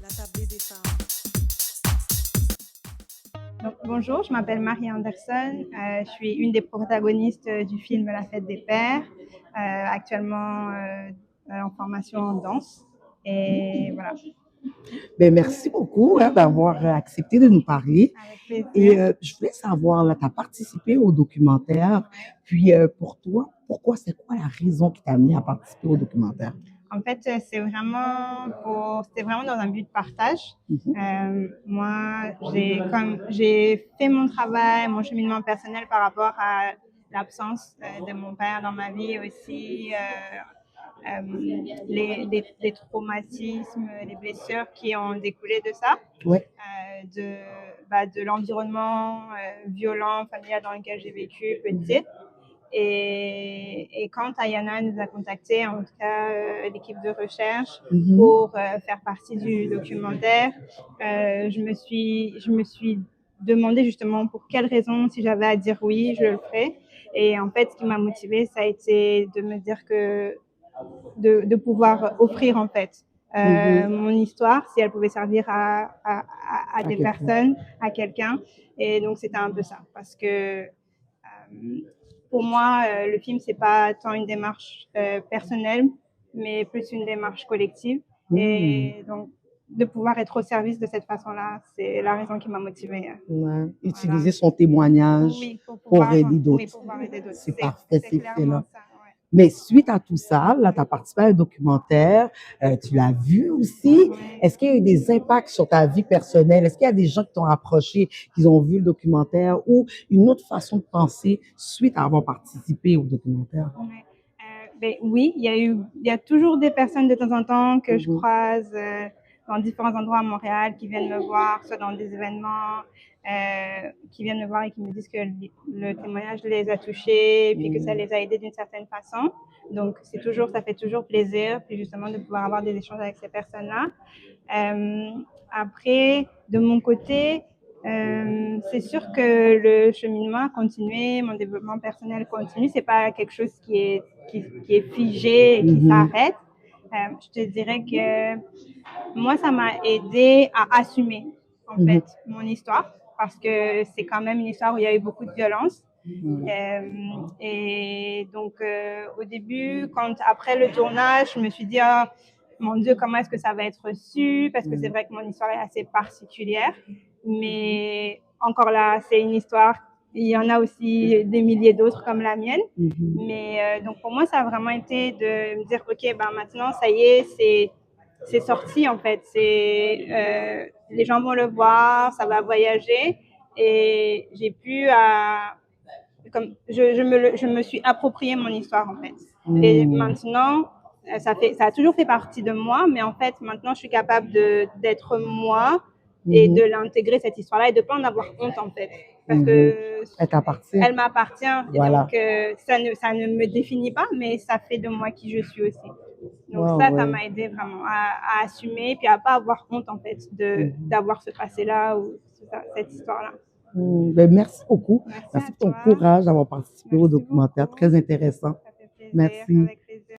La tablée des femmes. Donc, bonjour, je m'appelle Marie Anderson. Je suis une des protagonistes du film La Fête des Pères, actuellement en formation en danse. Et voilà, Ben, merci beaucoup d'avoir accepté de nous parler. avec Et plaisir. je voulais savoir, là, tu as participé au documentaire. Puis pour toi, c'est quoi la raison qui t'a amené à participer au documentaire? En fait, c'était vraiment dans un but de partage. Moi, j'ai fait mon travail, mon cheminement personnel par rapport à l'absence de mon père dans ma vie aussi, les traumatismes, les blessures qui ont découlé de ça, Ouais. de l'environnement violent, familial dans lequel j'ai vécu petite. Et quand Ayana nous a contactés, en tout cas l'équipe de recherche, pour faire partie du documentaire, je me suis demandé justement pour quelles raisons, si j'avais à dire oui, je le ferais. Et en fait, ce qui m'a motivée, ça a été de me dire que de pouvoir offrir en fait mon histoire, si elle pouvait servir à des personnes, à quelqu'un. Et donc c'était un peu ça, parce que pour moi, le film, c'est pas tant une démarche personnelle, mais plus une démarche collective. Et donc, de pouvoir être au service de cette façon-là, c'est la raison qui m'a motivée. Ouais. Utiliser son témoignage pour aider d'autres. Oui, pour pouvoir aider d'autres. C'est parfait, c'est clairement excellent. ça. Ouais. Mais suite à tout ça, là, tu as participé à un documentaire, tu l'as vu aussi. Est-ce qu'il y a eu des impacts sur ta vie personnelle? Est-ce qu'il y a des gens qui t'ont approché, qui ont vu le documentaire ou une autre façon de penser suite à avoir participé au documentaire? Ouais. Oui, il y a toujours des personnes de temps en temps que je croise dans différents endroits à Montréal qui viennent me voir, soit dans des événements, qui viennent me voir et qui me disent que le témoignage les a touchés, puis que ça les a aidés d'une certaine façon. Donc, ça fait toujours plaisir, puis justement de pouvoir avoir des échanges avec ces personnes-là. Après, de mon côté, c'est sûr que le cheminement a continué, mon développement personnel continue. C'est pas quelque chose qui est figé et qui s'arrête. Je te dirais que moi, ça m'a aidé à assumer en fait mon histoire, parce que c'est quand même une histoire où il y a eu beaucoup de violence. Et donc, au début, après le tournage, je me suis dit, oh, mon Dieu, comment est-ce que ça va être reçu? Parce que c'est vrai que mon histoire est assez particulière. Mais encore là, c'est une histoire. Il y en a aussi des milliers d'autres comme la mienne. Mais donc, pour moi, ça a vraiment été de me dire, OK, ben maintenant, ça y est, c'est sorti en fait. Les gens vont le voir, ça va voyager. Et j'ai pu je me suis approprié mon histoire en fait. Et maintenant, ça a toujours fait partie de moi, mais en fait, maintenant, je suis capable d'être moi et de l'intégrer, cette histoire-là, et de ne pas en avoir honte en fait. Parce que Elle t'appartient. elle m'appartient. Voilà. Et donc, ça ne me définit pas, mais ça fait de moi qui je suis aussi. Donc Wow, ça ouais. m'a aidé vraiment à assumer, puis à pas avoir honte en fait d'avoir ce passé-là ou cette histoire-là. Ben, merci beaucoup. Merci Merci à de ton toi. courage d'avoir participé au Merci documentaire. beaucoup. Très intéressant. Ça fait plaisir. Merci. Avec